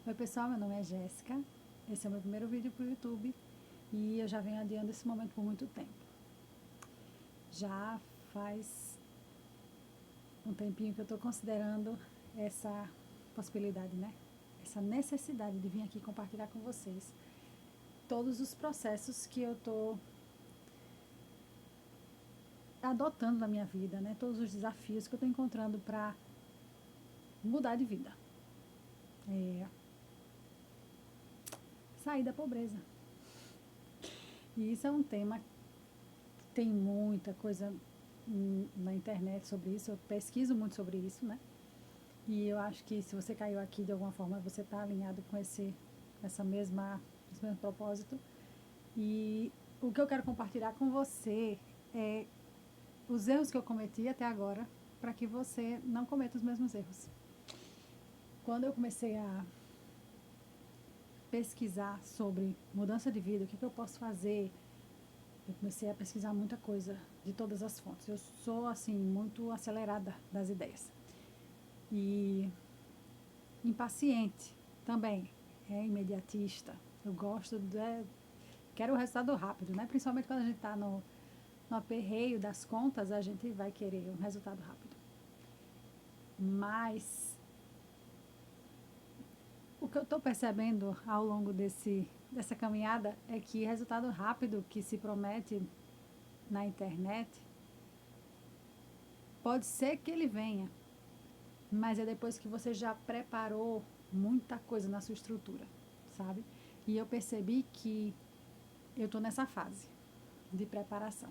Oi pessoal, meu nome é Jéssica, esse é o meu primeiro vídeo para o YouTube e eu já venho adiando esse momento por muito tempo. Já faz um tempinho que eu estou considerando essa possibilidade, né? Essa necessidade de vir aqui compartilhar com vocês todos os processos que eu estou adotando na minha vida, né? Todos os desafios que eu estou encontrando para mudar de vida. Sair da pobreza. E isso é um tema que tem muita coisa na internet sobre isso, eu pesquiso muito sobre isso, né? E eu acho que se você caiu aqui de alguma forma, você está alinhado com esse mesmo propósito. E o que eu quero compartilhar com você é os erros que eu cometi até agora, para que você não cometa os mesmos erros. Quando eu comecei a pesquisar sobre mudança de vida, o que eu posso fazer, eu comecei a pesquisar muita coisa de todas as fontes. Eu sou, assim, muito acelerada das ideias. E impaciente também, é imediatista. Eu gosto quero o resultado rápido, né? Principalmente quando a gente está no aperreio das contas, a gente vai querer um resultado rápido. Mas o que eu estou percebendo ao longo dessa caminhada é que resultado rápido que se promete na internet pode ser que ele venha, mas é depois que você já preparou muita coisa na sua estrutura, sabe? E eu percebi que eu estou nessa fase de preparação.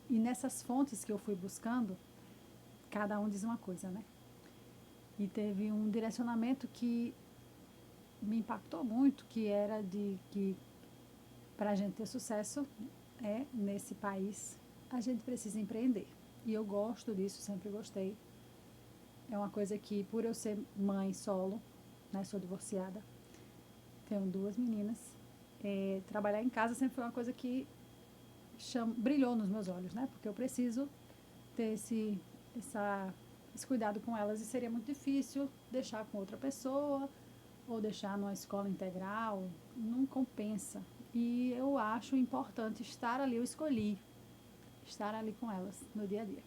E nessas fontes que eu fui buscando, cada um diz uma coisa, né? E teve um direcionamento que me impactou muito, que era de que para a gente ter sucesso nesse país, a gente precisa empreender. E eu gosto disso, sempre gostei. É uma coisa que, por eu ser mãe solo, né, sou divorciada, tenho 2 meninas, trabalhar em casa sempre foi uma coisa que brilhou nos meus olhos, né? Porque eu preciso ter esse cuidado com elas e seria muito difícil deixar com outra pessoa ou deixar numa escola integral, não compensa. E eu acho importante estar ali, eu escolhi estar ali com elas no dia a dia.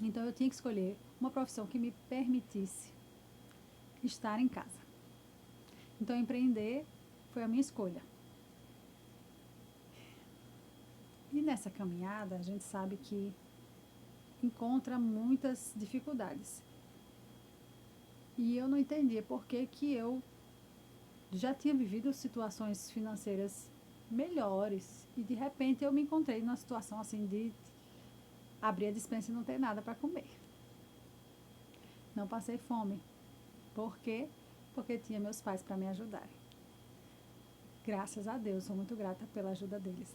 Então eu tinha que escolher uma profissão que me permitisse estar em casa. Então empreender foi a minha escolha. E nessa caminhada a gente sabe que encontra muitas dificuldades. E eu não entendia por que eu já tinha vivido situações financeiras melhores e de repente eu me encontrei numa situação assim de abrir a despensa e não ter nada para comer. Não passei fome. Por quê? Porque tinha meus pais para me ajudarem. Graças a Deus, sou muito grata pela ajuda deles.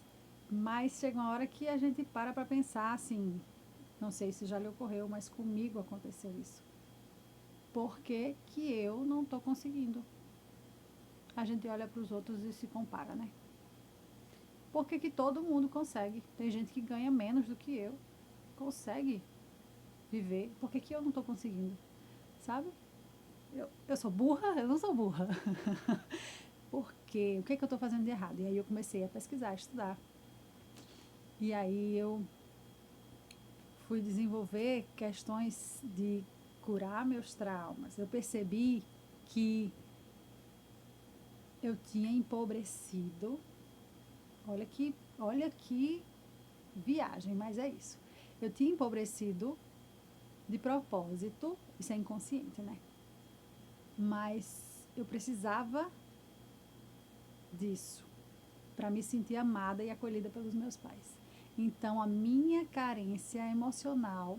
Mas chega uma hora que a gente para pensar assim, não sei se já lhe ocorreu, mas comigo aconteceu isso. Por que que eu não estou conseguindo? A gente olha para os outros e se compara, né? Por que que todo mundo consegue? Tem gente que ganha menos do que eu, consegue viver. Por que que eu não estou conseguindo? Sabe? Eu sou burra? Eu não sou burra. Por quê? O que que eu estou fazendo de errado? E aí eu comecei a pesquisar, a estudar. E aí eu fui desenvolver questões de curar meus traumas. Eu percebi que eu tinha empobrecido. Olha que viagem, mas é isso. Eu tinha empobrecido de propósito, isso é inconsciente, né? Mas eu precisava disso para me sentir amada e acolhida pelos meus pais. Então, a minha carência emocional,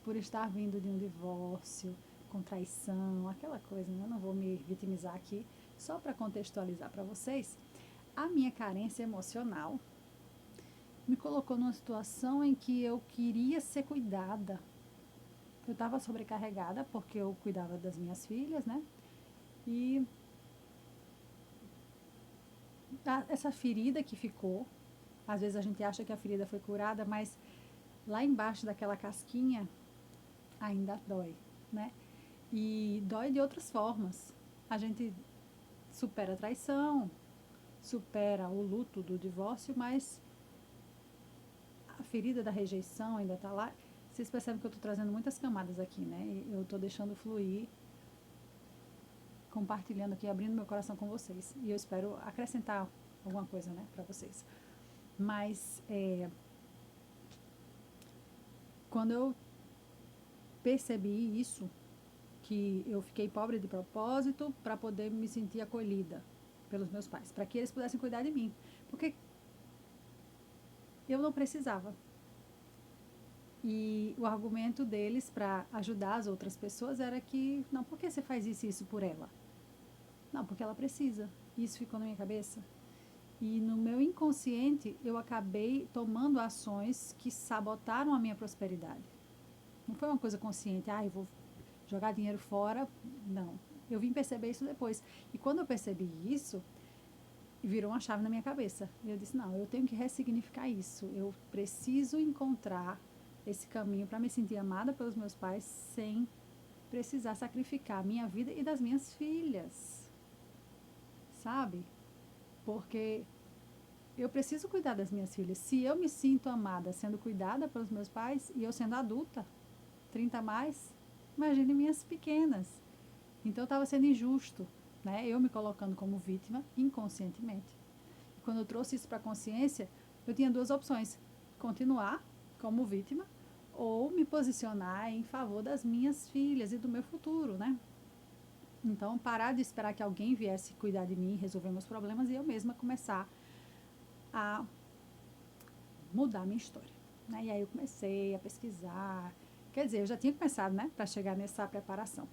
por estar vindo de um divórcio, com traição, aquela coisa, né? Eu não vou me vitimizar aqui, só para contextualizar para vocês, a minha carência emocional me colocou numa situação em que eu queria ser cuidada. Eu estava sobrecarregada porque eu cuidava das minhas filhas, né? E essa ferida que ficou, às vezes a gente acha que a ferida foi curada, mas lá embaixo daquela casquinha ainda dói. né? E dói de outras formas. A gente supera a traição, supera o luto do divórcio, mas a ferida da rejeição ainda está lá. Vocês percebem que eu estou trazendo muitas camadas aqui, né? E eu estou deixando fluir, compartilhando aqui, abrindo meu coração com vocês. E eu espero acrescentar alguma coisa, né, para vocês. Mas quando eu percebi isso, que eu fiquei pobre de propósito para poder me sentir acolhida pelos meus pais, para que eles pudessem cuidar de mim, porque eu não precisava. E o argumento deles para ajudar as outras pessoas era que, não, por que você faz isso e isso por ela? Não, porque ela precisa. Isso ficou na minha cabeça. E no meu inconsciente, eu acabei tomando ações que sabotaram a minha prosperidade. Não foi uma coisa consciente, eu vou jogar dinheiro fora. Não. Eu vim perceber isso depois. E quando eu percebi isso, virou uma chave na minha cabeça. E eu disse, não, eu tenho que ressignificar isso. Eu preciso encontrar esse caminho para me sentir amada pelos meus pais sem precisar sacrificar a minha vida e das minhas filhas. Sabe? Porque eu preciso cuidar das minhas filhas. Se eu me sinto amada sendo cuidada pelos meus pais e eu sendo adulta, 30 a mais, imagine minhas pequenas. Então estava sendo injusto, né? Eu me colocando como vítima inconscientemente. E quando eu trouxe isso para a consciência, eu tinha duas opções: continuar como vítima ou me posicionar em favor das minhas filhas e do meu futuro, né? Então, parar de esperar que alguém viesse cuidar de mim, resolver meus problemas e eu mesma começar a mudar a minha história, né? E aí eu comecei a pesquisar. Quer dizer, eu já tinha começado, né, para chegar nessa preparação.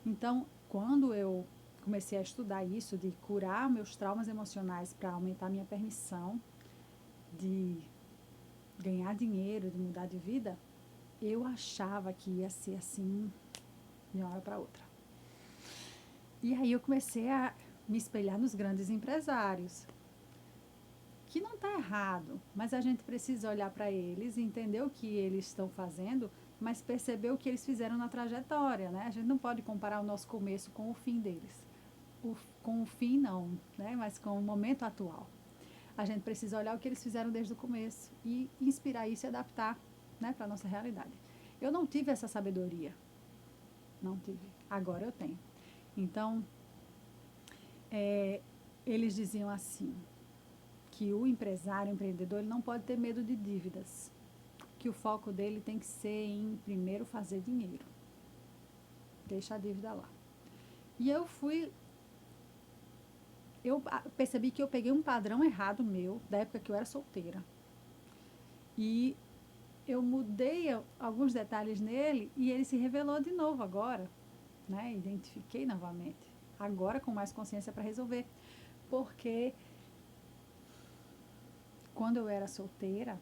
Então, quando eu comecei a estudar isso, de curar meus traumas emocionais para aumentar minha permissão de ganhar dinheiro, de mudar de vida, eu achava que ia ser assim de uma hora para outra. E aí eu comecei a me espelhar nos grandes empresários, que não está errado, mas a gente precisa olhar para eles e entender o que eles estão fazendo, mas perceber o que eles fizeram na trajetória, né? A gente não pode comparar o nosso começo com o fim deles. Com o fim não, né? Mas com o momento atual. A gente precisa olhar o que eles fizeram desde o começo e inspirar isso e adaptar, né, para a nossa realidade. Eu não tive essa sabedoria, não tive. Agora eu tenho. Então, eles diziam assim, que o empresário, o empreendedor, ele não pode ter medo de dívidas, que o foco dele tem que ser em primeiro fazer dinheiro, deixa a dívida lá. E eu percebi que eu peguei um padrão errado meu, da época que eu era solteira, e eu mudei alguns detalhes nele e ele se revelou de novo agora, né? Identifiquei novamente, agora com mais consciência para resolver, porque quando eu era solteira,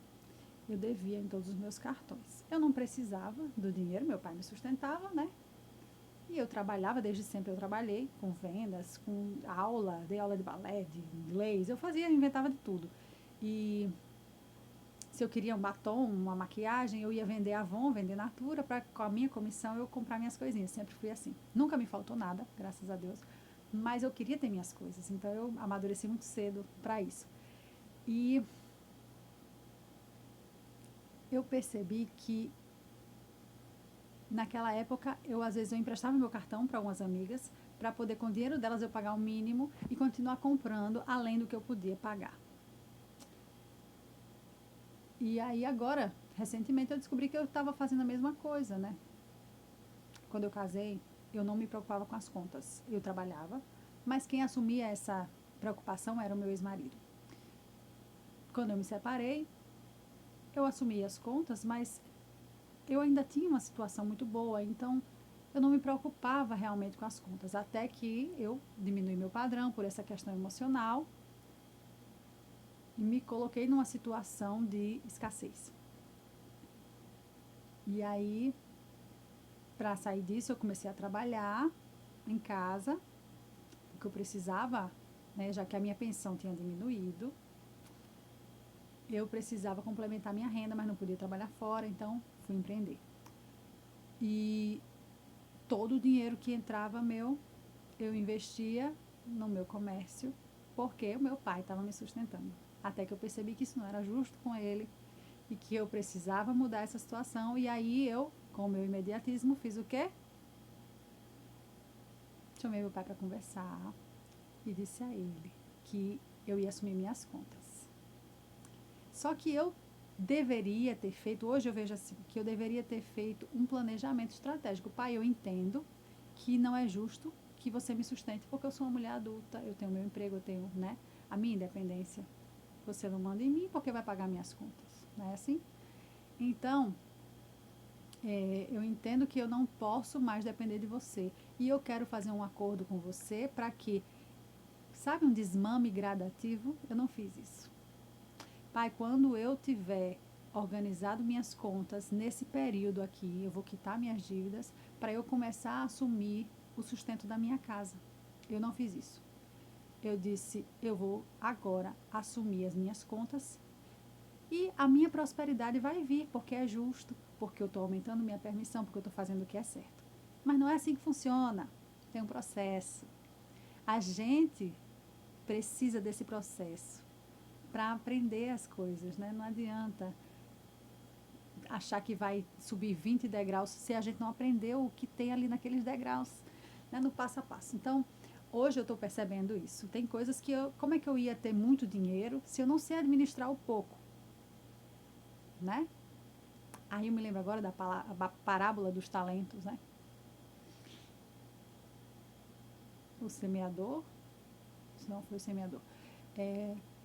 eu devia em todos os meus cartões. Eu não precisava do dinheiro, meu pai me sustentava, né? E eu trabalhava, desde sempre eu trabalhei com vendas, com aula, dei aula de balé, de inglês, eu fazia, inventava de tudo. E se eu queria um batom, uma maquiagem, eu ia vender Avon, vender Natura, para com a minha comissão eu comprar minhas coisinhas. Sempre fui assim. Nunca me faltou nada, graças a Deus, mas eu queria ter minhas coisas, então eu amadureci muito cedo para isso. E eu percebi que naquela época eu às vezes eu emprestava meu cartão para algumas amigas para poder com o dinheiro delas eu pagar o mínimo e continuar comprando além do que eu podia pagar. E aí agora, recentemente eu descobri que eu estava fazendo a mesma coisa, né? Quando eu casei, eu não me preocupava com as contas. Eu trabalhava, mas quem assumia essa preocupação era o meu ex-marido. Quando eu me separei, eu assumi as contas, mas eu ainda tinha uma situação muito boa, então eu não me preocupava realmente com as contas, até que eu diminui meu padrão por essa questão emocional e me coloquei numa situação de escassez. E aí, para sair disso, eu comecei a trabalhar em casa, porque eu precisava, né, já que a minha pensão tinha diminuído, eu precisava complementar minha renda, mas não podia trabalhar fora, então fui empreender. E todo o dinheiro que entrava meu, eu investia no meu comércio, porque o meu pai estava me sustentando. Até que eu percebi que isso não era justo com ele e que eu precisava mudar essa situação. E aí eu, com o meu imediatismo, fiz o quê? Chamei meu pai para conversar e disse a ele que eu ia assumir minhas contas. Só que eu deveria ter feito, hoje eu vejo assim, que eu deveria ter feito um planejamento estratégico. Pai, eu entendo que não é justo que você me sustente, porque eu sou uma mulher adulta, eu tenho meu emprego, eu tenho, né, a minha independência. Você não manda em mim porque vai pagar minhas contas, não é assim? Então, eu entendo que eu não posso mais depender de você. E eu quero fazer um acordo com você para que, sabe, um desmame gradativo? Eu não fiz isso. Pai, quando eu tiver organizado minhas contas nesse período aqui, eu vou quitar minhas dívidas para eu começar a assumir o sustento da minha casa. Eu não fiz isso. Eu disse, eu vou agora assumir as minhas contas e a minha prosperidade vai vir, porque é justo, porque eu estou aumentando minha permissão, porque eu estou fazendo o que é certo. Mas não é assim que funciona. Tem um processo. A gente precisa desse processo para aprender as coisas, né? Não adianta achar que vai subir 20 degraus se a gente não aprendeu o que tem ali naqueles degraus, né? No passo a passo. Então, hoje eu estou percebendo isso. Tem coisas que como é que eu ia ter muito dinheiro se eu não sei administrar o pouco, né? Aí eu me lembro agora da parábola dos talentos, né? O semeador, se não foi o semeador.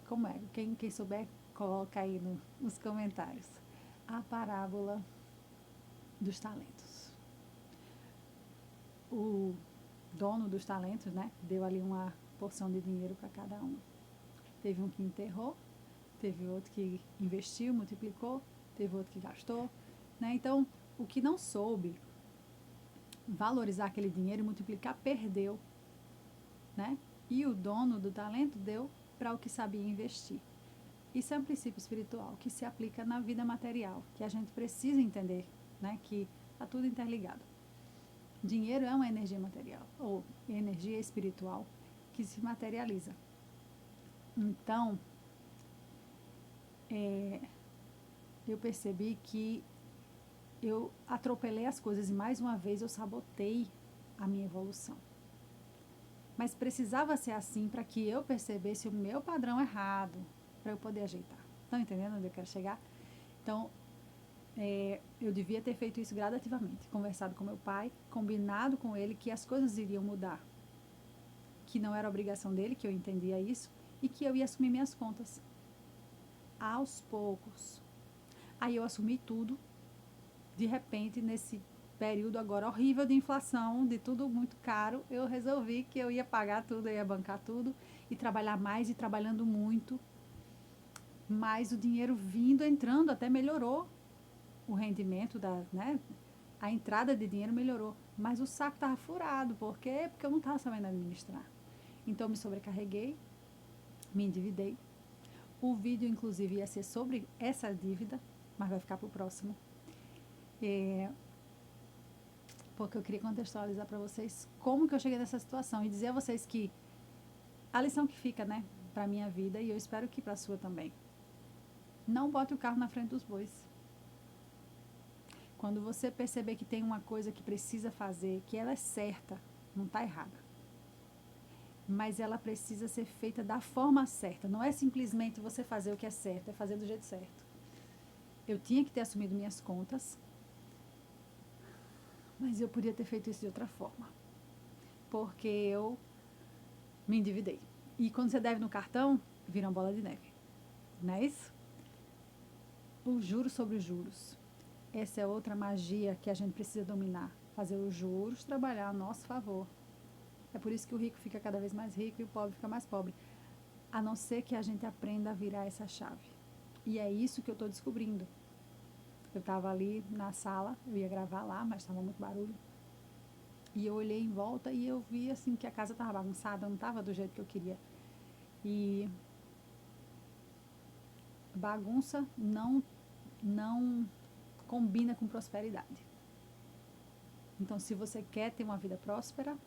Como é? Quem souber, coloca aí nos comentários. A parábola dos talentos. O dono dos talentos, né? Deu ali uma porção de dinheiro para cada um. Teve um que enterrou, teve outro que investiu, multiplicou, teve outro que gastou, né? Então, o que não soube valorizar aquele dinheiro e multiplicar, perdeu, né? E o dono do talento deu para o que sabia investir. Isso é um princípio espiritual que se aplica na vida material, que a gente precisa entender, né? Que está tudo interligado. Dinheiro é uma energia material, ou energia espiritual, que se materializa. Então, eu percebi que eu atropelei as coisas e mais uma vez eu sabotei a minha evolução. Mas precisava ser assim para que eu percebesse o meu padrão errado, para eu poder ajeitar. Estão entendendo onde eu quero chegar? Então, eu devia ter feito isso gradativamente, conversado com meu pai, combinado com ele que as coisas iriam mudar, que não era obrigação dele, que eu entendia isso, e que eu ia assumir minhas contas aos poucos. Aí eu assumi tudo, de repente, nesse período agora horrível de inflação, de tudo muito caro, eu resolvi que eu ia pagar tudo, eu ia bancar tudo e trabalhar mais e trabalhando muito. Mas o dinheiro vindo, entrando, até melhorou o rendimento, né? A entrada de dinheiro melhorou, mas o saco estava furado. Por quê? Porque eu não estava sabendo administrar. Então, me sobrecarreguei, me endividei. O vídeo, inclusive, ia ser sobre essa dívida, mas vai ficar para o próximo. Porque eu queria contextualizar para vocês como que eu cheguei nessa situação e dizer a vocês que a lição que fica, né, para a minha vida, e eu espero que para a sua também. Não bote o carro na frente dos bois. Quando você perceber que tem uma coisa que precisa fazer, que ela é certa, não está errada. Mas ela precisa ser feita da forma certa. Não é simplesmente você fazer o que é certo, é fazer do jeito certo. Eu tinha que ter assumido minhas contas, mas eu podia ter feito isso de outra forma. Porque eu me endividei. E quando você deve no cartão, vira uma bola de neve. Não é isso? Os juros sobre os juros. Essa é outra magia que a gente precisa dominar. Fazer os juros trabalhar a nosso favor. É por isso que o rico fica cada vez mais rico e o pobre fica mais pobre. A não ser que a gente aprenda a virar essa chave. E é isso que eu estou descobrindo. Eu estava ali na sala, eu ia gravar lá, mas estava muito barulho. E eu olhei em volta e eu vi assim que a casa estava bagunçada, não estava do jeito que eu queria. E bagunça não combina com prosperidade. Então, se você quer ter uma vida próspera,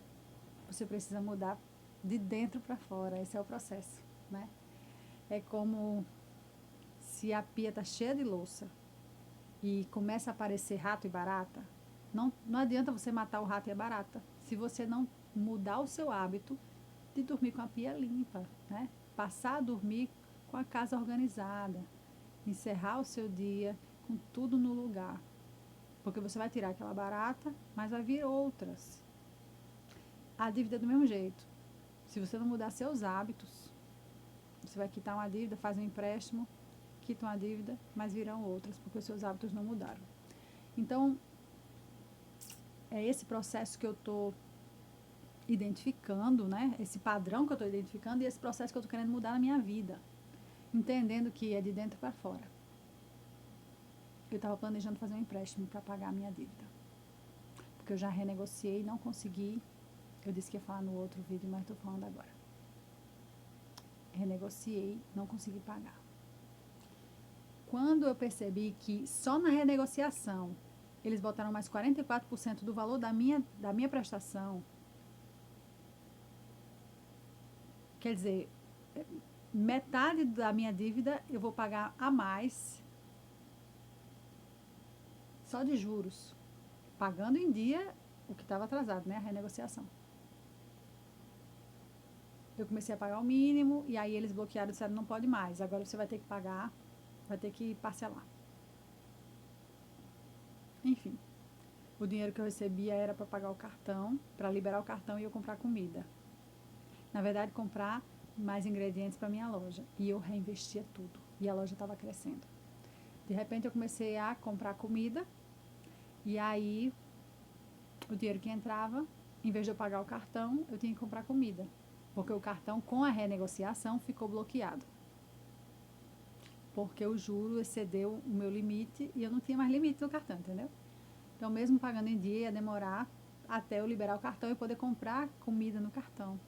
você precisa mudar de dentro para fora. Esse é o processo, né? É como se a pia está cheia de louça e começa a aparecer rato e barata. Não adianta você matar o rato e a barata se você não mudar o seu hábito de dormir com a pia limpa, né? Passar a dormir com a casa organizada, encerrar o seu dia com tudo no lugar. Porque você vai tirar aquela barata, mas vai vir outras. A dívida é do mesmo jeito. Se você não mudar seus hábitos, você vai quitar uma dívida, faz um empréstimo, quita uma dívida, mas virão outras, porque os seus hábitos não mudaram. Então, é esse processo que eu estou identificando, né? Esse padrão que eu estou identificando e esse processo que eu estou querendo mudar na minha vida. Entendendo que é de dentro para fora. Eu estava planejando fazer um empréstimo para pagar a minha dívida. Porque eu já renegociei, não consegui. Eu disse que ia falar no outro vídeo, mas estou falando agora. Renegociei, não consegui pagar. Quando eu percebi que só na renegociação eles botaram mais 44% do valor da minha prestação, quer dizer, metade da minha dívida eu vou pagar a mais só de juros, pagando em dia o que estava atrasado, né, a renegociação. Eu comecei a pagar o mínimo e aí eles bloquearam e disseram não pode mais, agora você vai ter que pagar, vai ter que parcelar. Enfim, o dinheiro que eu recebia era para pagar o cartão, para liberar o cartão e eu comprar comida. Na verdade, comprar mais ingredientes para minha loja. E eu reinvestia tudo. E a loja estava crescendo. De repente, eu comecei a comprar comida. E aí, o dinheiro que entrava, em vez de eu pagar o cartão, eu tinha que comprar comida. Porque o cartão, com a renegociação, ficou bloqueado. Porque o juro excedeu o meu limite e eu não tinha mais limite no cartão, entendeu? Então, mesmo pagando em dia, ia demorar até eu liberar o cartão e poder comprar comida no cartão.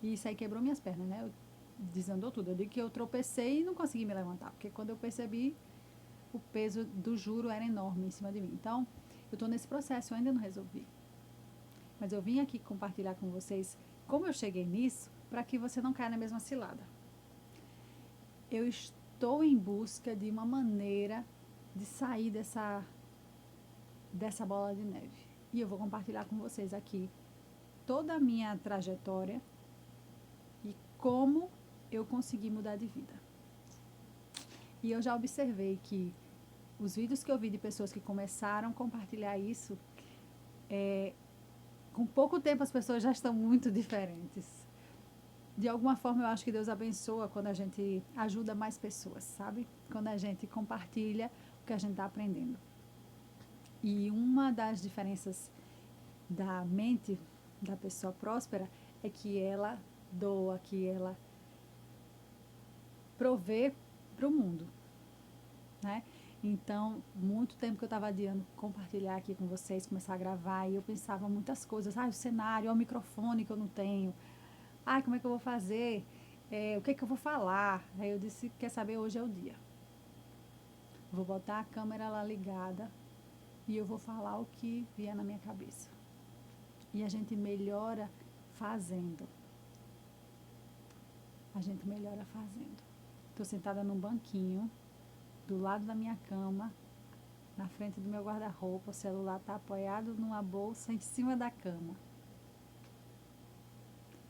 E isso aí quebrou minhas pernas, né? Desandou tudo. Eu digo que eu tropecei e não consegui me levantar, porque quando eu percebi, o peso do juro era enorme em cima de mim. Então, eu estou nesse processo, eu ainda não resolvi. Mas eu vim aqui compartilhar com vocês como eu cheguei nisso, para que você não caia na mesma cilada. Eu estou em busca de uma maneira de sair dessa bola de neve. E eu vou compartilhar com vocês aqui toda a minha trajetória e como eu consegui mudar de vida. E eu já observei que os vídeos que eu vi de pessoas que começaram a compartilhar isso, com pouco tempo as pessoas já estão muito diferentes. De alguma forma eu acho que Deus abençoa quando a gente ajuda mais pessoas, sabe? Quando a gente compartilha o que a gente está aprendendo. E uma das diferenças da mente da pessoa próspera é que ela doa, que ela provê para o mundo, né? Então, muito tempo que eu estava adiando compartilhar aqui com vocês, começar a gravar, e eu pensava muitas coisas. O cenário, o microfone que eu não tenho. Como é que eu vou fazer? O que é que eu vou falar? Aí eu disse, quer saber, hoje é o dia. Vou botar a câmera lá ligada e eu vou falar o que vier na minha cabeça. E a gente melhora fazendo. A gente melhora fazendo. Estou sentada num banquinho, do lado da minha cama, na frente do meu guarda-roupa, o celular está apoiado numa bolsa em cima da cama.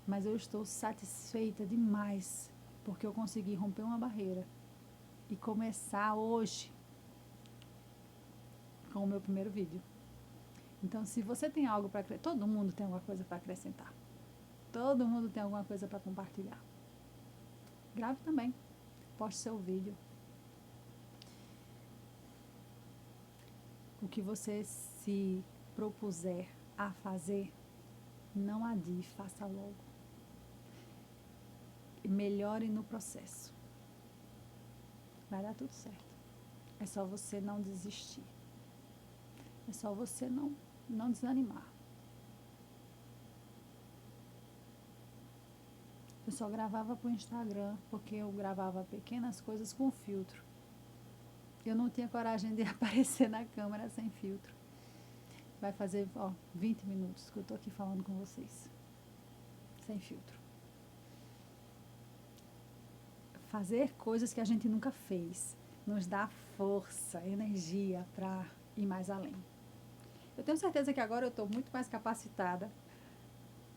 Mas eu estou satisfeita demais, porque eu consegui romper uma barreira e começar hoje com o meu primeiro vídeo. Então, se você tem algo para acrescentar, todo mundo tem alguma coisa para acrescentar. Todo mundo tem alguma coisa para compartilhar. Grave também. Poste seu vídeo. O que você se propuser a fazer, não adie, faça logo. E melhore no processo. Vai dar tudo certo. É só você não desistir. É só você não desanimar. Eu só gravava para o Instagram, porque eu gravava pequenas coisas com filtro. Eu não tinha coragem de aparecer na câmera sem filtro. vai fazer, 20 minutos que eu tô aqui falando com vocês. Sem filtro. Fazer coisas que a gente nunca fez nos dá força, energia para ir mais além. Eu tenho certeza que agora eu estou muito mais capacitada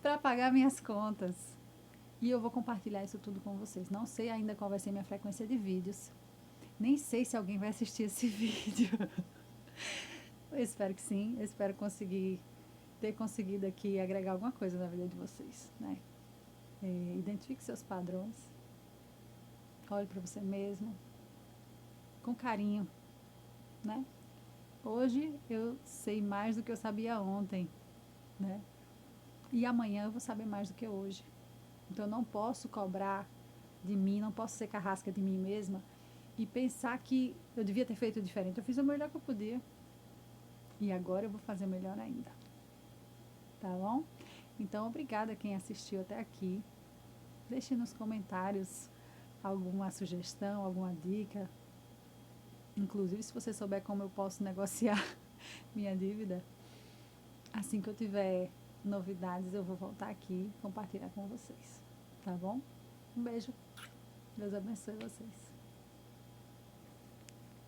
para pagar minhas contas. E eu vou compartilhar isso tudo com vocês. Não sei ainda qual vai ser minha frequência de vídeos. Nem sei se alguém vai assistir esse vídeo. Eu espero que sim. Eu espero ter conseguido aqui agregar alguma coisa na vida de vocês, né? Identifique seus padrões. Olhe para você mesmo. Com carinho, né? Hoje eu sei mais do que eu sabia ontem, né? E amanhã eu vou saber mais do que hoje. Então eu não posso cobrar de mim, não posso ser carrasca de mim mesma e pensar que eu devia ter feito diferente. Eu fiz o melhor que eu podia. E agora eu vou fazer melhor ainda. Tá bom? Então, obrigada a quem assistiu até aqui. Deixe nos comentários alguma sugestão, alguma dica. Inclusive, se você souber como eu posso negociar minha dívida, assim que eu tiver novidades, eu vou voltar aqui e compartilhar com vocês. Tá bom? Um beijo. Deus abençoe vocês.